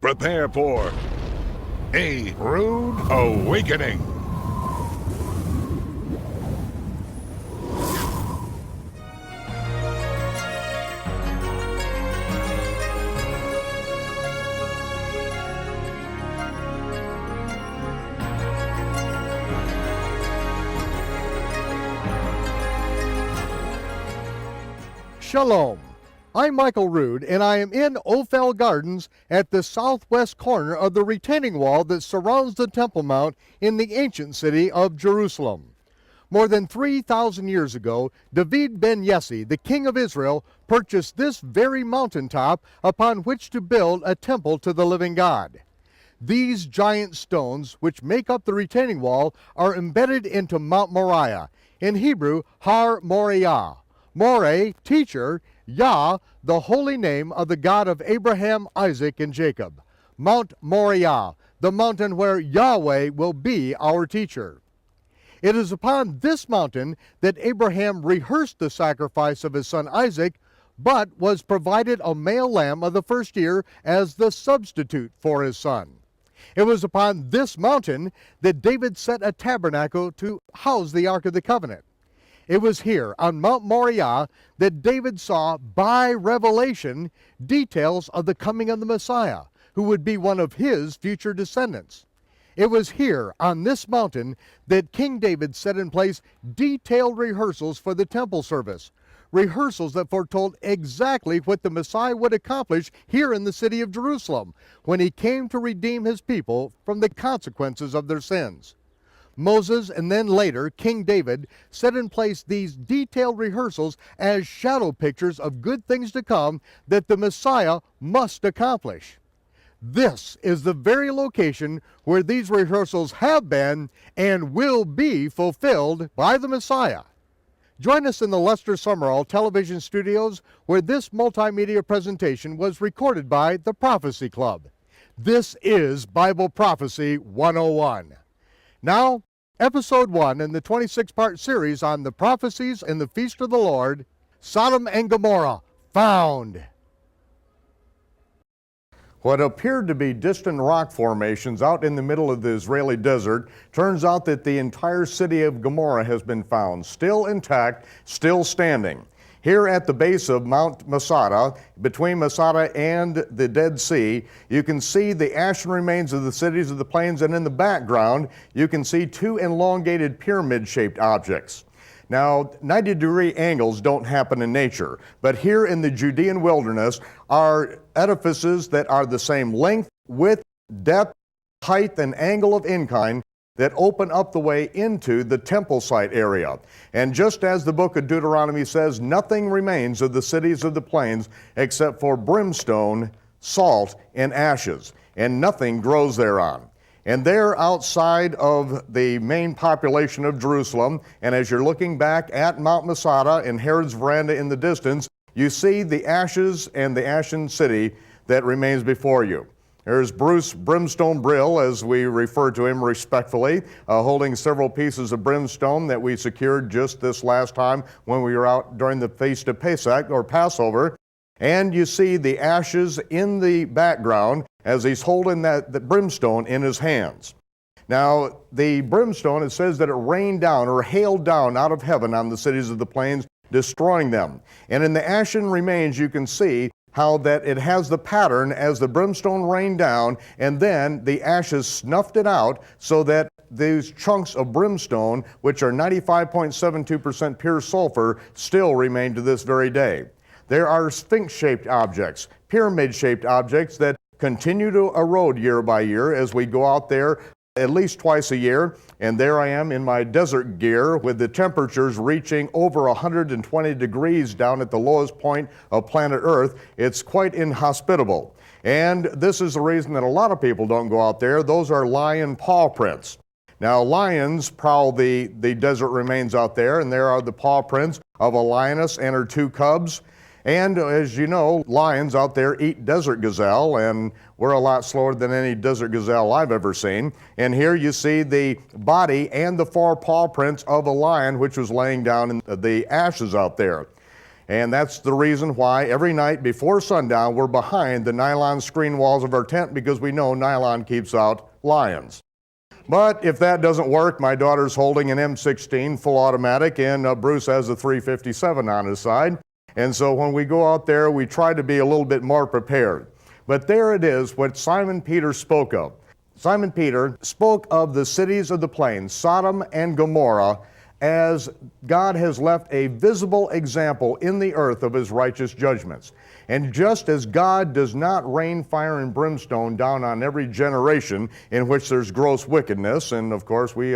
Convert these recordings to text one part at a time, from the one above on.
Prepare for A Rood Awakening. Shalom. I'm Michael Rood, and I am in Ophel Gardens at the southwest corner of the retaining wall that surrounds the Temple Mount in the ancient city of Jerusalem. More than 3,000 years ago, David ben Yesse, the king of Israel, purchased this very mountaintop upon which to build a temple to the living God. These giant stones, which make up the retaining wall, are embedded into Mount Moreh-Yah, in Hebrew, Har Moreh-Yah. Moreh, teacher, Yah, the holy name of the God of Abraham, Isaac, and Jacob. Mount Moreh-Yah, the mountain where Yahweh will be our teacher. It is upon this mountain that Abraham rehearsed the sacrifice of his son Isaac, but was provided a male lamb of the first year as the substitute for his son. It was upon this mountain that David set a tabernacle to house the Ark of the Covenant. It was here on Mount Moreh-Yah that David saw by revelation details of the coming of the Messiah, who would be one of his future descendants. It was here on this mountain that King David set in place detailed rehearsals for the temple service, rehearsals that foretold exactly what the Messiah would accomplish here in the city of Jerusalem when he came to redeem his people from the consequences of their sins. Moses, and then later King David, set in place these detailed rehearsals as shadow pictures of good things to come that the Messiah must accomplish. This is the very location where these rehearsals have been and will be fulfilled by the Messiah. Join us in the Lester Summerall television studios where this multimedia presentation was recorded by the Prophecy Club. This is Bible Prophecy 101. Now, Episode 1 in the 26-part series on the prophecies in the Feast of the Lord, Sodom and Gomorrah, found. What appeared to be distant rock formations out in the middle of the Israeli desert turns out that the entire city of Gomorrah has been found, still intact, still standing. Here at the base of Mount Masada, between Masada and the Dead Sea, you can see the ashen remains of the cities of the plains, and in the background, you can see two elongated pyramid-shaped objects. Now, 90-degree angles don't happen in nature, but here in the Judean wilderness are edifices that are the same length, width, depth, height, and angle of incline that open up the way into the temple site area. And just as the book of Deuteronomy says, nothing remains of the cities of the plains except for brimstone, salt, and ashes, and nothing grows thereon. And there outside of the main population of Jerusalem, and as you're looking back at Mount Masada and Herod's veranda in the distance, you see the ashes and the ashen city that remains before you. There's Bruce Brimstone Brill, as we refer to him respectfully, holding several pieces of brimstone that we secured just this last time when we were out during the Feast of Pesach, or Passover. And you see the ashes in the background as he's holding the brimstone in his hands. Now, the brimstone, it says that it rained down or hailed down out of heaven on the cities of the plains, destroying them. And in the ashen remains, you can see how that it has the pattern as the brimstone rained down, and then the ashes snuffed it out so that these chunks of brimstone, which are 95.72% pure sulfur, still remain to this very day. There are sphinx-shaped objects, pyramid-shaped objects that continue to erode year by year as we go out there at least twice a year, and there I am in my desert gear with the temperatures reaching over 120 degrees down at the lowest point of planet Earth. It's quite inhospitable. And this is the reason that a lot of people don't go out there. Those are lion paw prints. Now, lions prowl the desert remains out there, and there are the paw prints of a lioness and her two cubs. And as you know, lions out there eat desert gazelle, and we're a lot slower than any desert gazelle I've ever seen. And here you see the body and the four paw prints of a lion which was laying down in the ashes out there. And that's the reason why every night before sundown we're behind the nylon screen walls of our tent, because we know nylon keeps out lions. But if that doesn't work, my daughter's holding an M16 full automatic, and Bruce has a 357 on his side. And so when we go out there, we try to be a little bit more prepared. But there it is, what Simon Peter spoke of. Simon Peter spoke of the cities of the plain, Sodom and Gomorrah, as God has left a visible example in the earth of his righteous judgments. And just as God does not rain fire and brimstone down on every generation in which there's gross wickedness, and of course we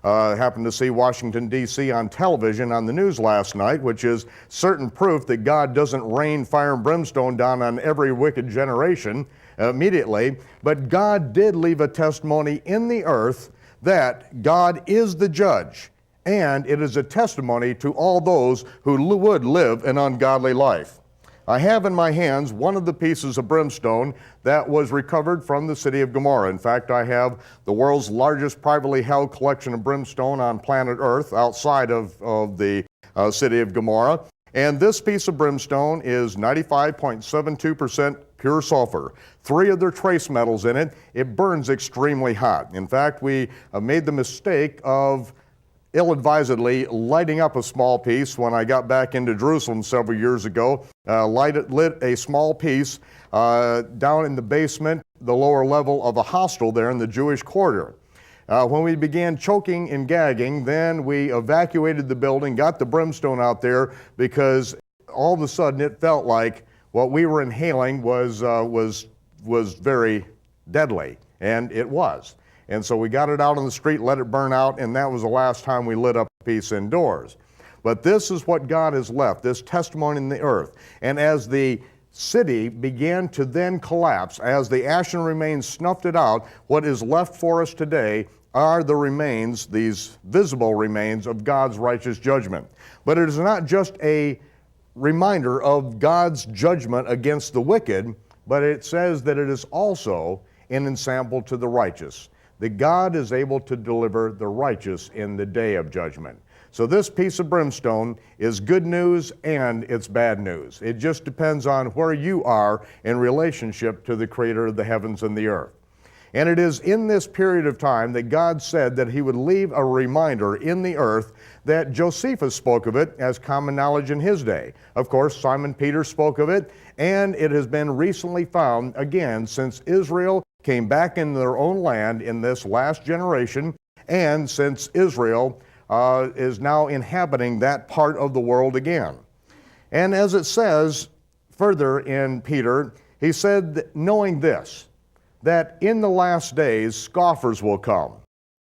happened to see Washington, D.C. on television on the news last night, which is certain proof that God doesn't rain fire and brimstone down on every wicked generation immediately, but God did leave a testimony in the earth that God is the judge. And it is a testimony to all those who would live an ungodly life. I have in my hands one of the pieces of brimstone that was recovered from the city of Gomorrah. In fact, I have the world's largest privately held collection of brimstone on planet Earth outside of the city of Gomorrah. And this piece of brimstone is 95.72% pure sulfur. 3 of their trace metals in it. It burns extremely hot. In fact, we made the mistake of ill-advisedly lighting up a small piece when I got back into Jerusalem several years ago. Lit a small piece down in the basement, the lower level of a hostel there in the Jewish quarter. When we began choking and gagging, then we evacuated the building, got the brimstone out there, because all of a sudden it felt like what we were inhaling was very deadly, and it was. And so we got it out on the street, let it burn out, and that was the last time we lit up a piece indoors. But this is what God has left, this testimony in the earth. And as the city began to then collapse, as the ashen remains snuffed it out, what is left for us today are the remains, these visible remains of God's righteous judgment. But it is not just a reminder of God's judgment against the wicked, but it says that it is also an ensample to the righteous, that God is able to deliver the righteous in the day of judgment. So this piece of brimstone is good news and it's bad news. It just depends on where you are in relationship to the Creator of the heavens and the earth. And it is in this period of time that God said that he would leave a reminder in the earth, that Josephus spoke of it as common knowledge in his day. Of course, Simon Peter spoke of it, and it has been recently found again since Israel came back into their own land in this last generation, and since Israel is now inhabiting that part of the world again. And as it says further in Peter, he said, knowing this, that in the last days scoffers will come.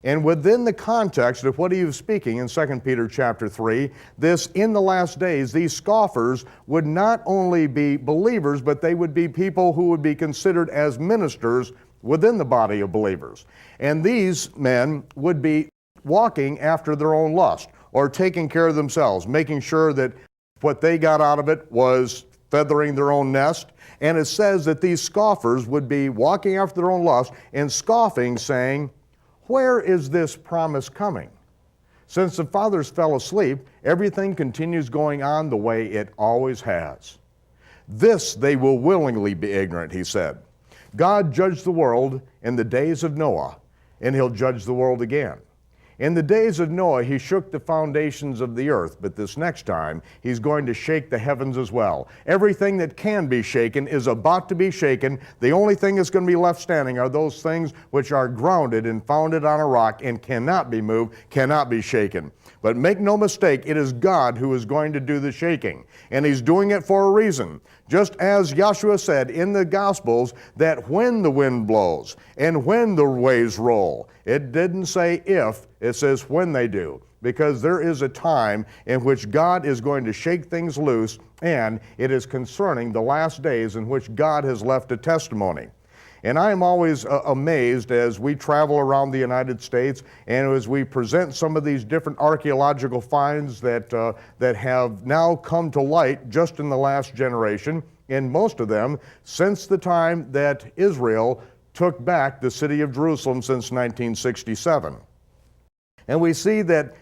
And within the context of what he was speaking in 2 Peter chapter 3, this in the last days, these scoffers would not only be believers, but they would be people who would be considered as ministers within the body of believers. And these men would be walking after their own lust, or taking care of themselves, making sure that what they got out of it was feathering their own nest. And it says that these scoffers would be walking after their own lust and scoffing, saying, where is this promise coming? Since the fathers fell asleep, everything continues going on the way it always has. This they will willingly be ignorant, he said. God judged the world in the days of Noah, and he'll judge the world again. In the days of Noah, he shook the foundations of the earth, but this next time, he's going to shake the heavens as well. Everything that can be shaken is about to be shaken. The only thing that's going to be left standing are those things which are grounded and founded on a rock and cannot be moved, cannot be shaken. But make no mistake, it is God who is going to do the shaking, and he's doing it for a reason. Just as Yeshua said in the Gospels, that when the wind blows and when the waves roll, it didn't say if, it says when they do, because there is a time in which God is going to shake things loose, and it is concerning the last days in which God has left a testimony. And I am always amazed as we travel around the United States and as we present some of these different archaeological finds that have now come to light just in the last generation, and most of them since the time that Israel took back the city of Jerusalem since 1967. And we see that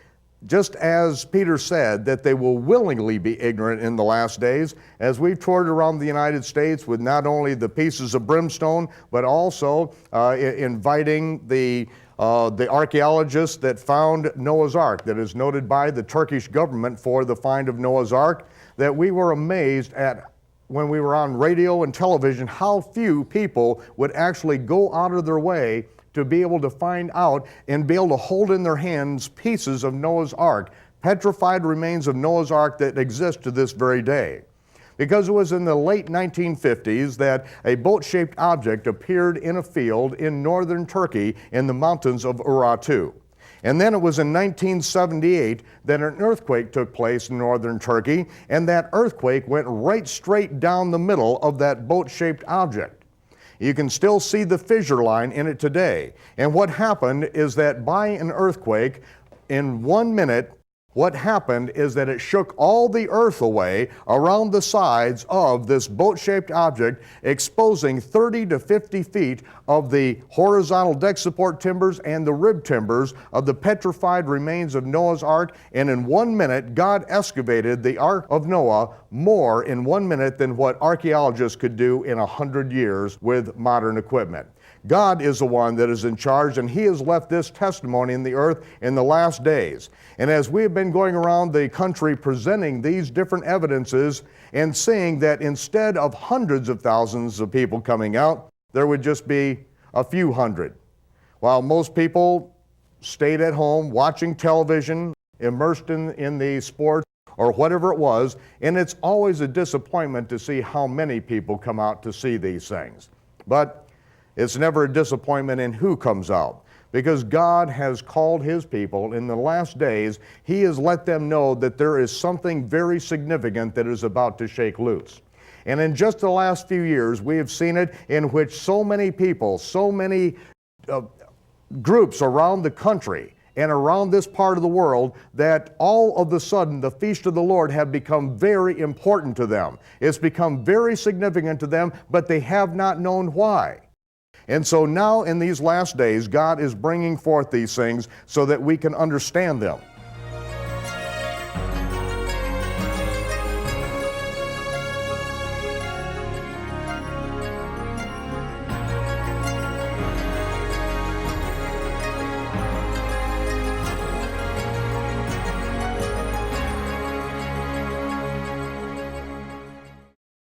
just as Peter said, that they will willingly be ignorant in the last days, as we've toured around the United States with not only the pieces of brimstone, but also inviting the archaeologists that found Noah's Ark, that is noted by the Turkish government for the find of Noah's Ark, that we were amazed at when we were on radio and television how few people would actually go out of their way to be able to find out and be able to hold in their hands pieces of Noah's Ark, petrified remains of Noah's Ark that exist to this very day. Because it was in the late 1950s that a boat-shaped object appeared in a field in northern Turkey in the mountains of Urartu. And then it was in 1978 that an earthquake took place in northern Turkey, and that earthquake went right straight down the middle of that boat-shaped object. You can still see the fissure line in it today. And what happened is that by an earthquake, in 1 minute, what happened is that it shook all the earth away around the sides of this boat-shaped object, exposing 30 to 50 feet of the horizontal deck support timbers and the rib timbers of the petrified remains of Noah's Ark. And in 1 minute, God excavated the Ark of Noah more in 1 minute than what archaeologists could do in 100 years with modern equipment. God is the one that is in charge, and He has left this testimony in the earth in the last days. And as we have been going around the country presenting these different evidences and seeing that instead of hundreds of thousands of people coming out, there would just be a few hundred. While most people stayed at home watching television, immersed in the sports or whatever it was, and it's always a disappointment to see how many people come out to see these things. But it's never a disappointment in who comes out, because God has called His people in the last days. He has let them know that there is something very significant that is about to shake loose. And in just the last few years, we have seen it in which so many people, so many groups around the country and around this part of the world, that all of a sudden the feast of the Lord have become very important to them. It's become very significant to them, but they have not known why. And so now in these last days, God is bringing forth these things so that we can understand them.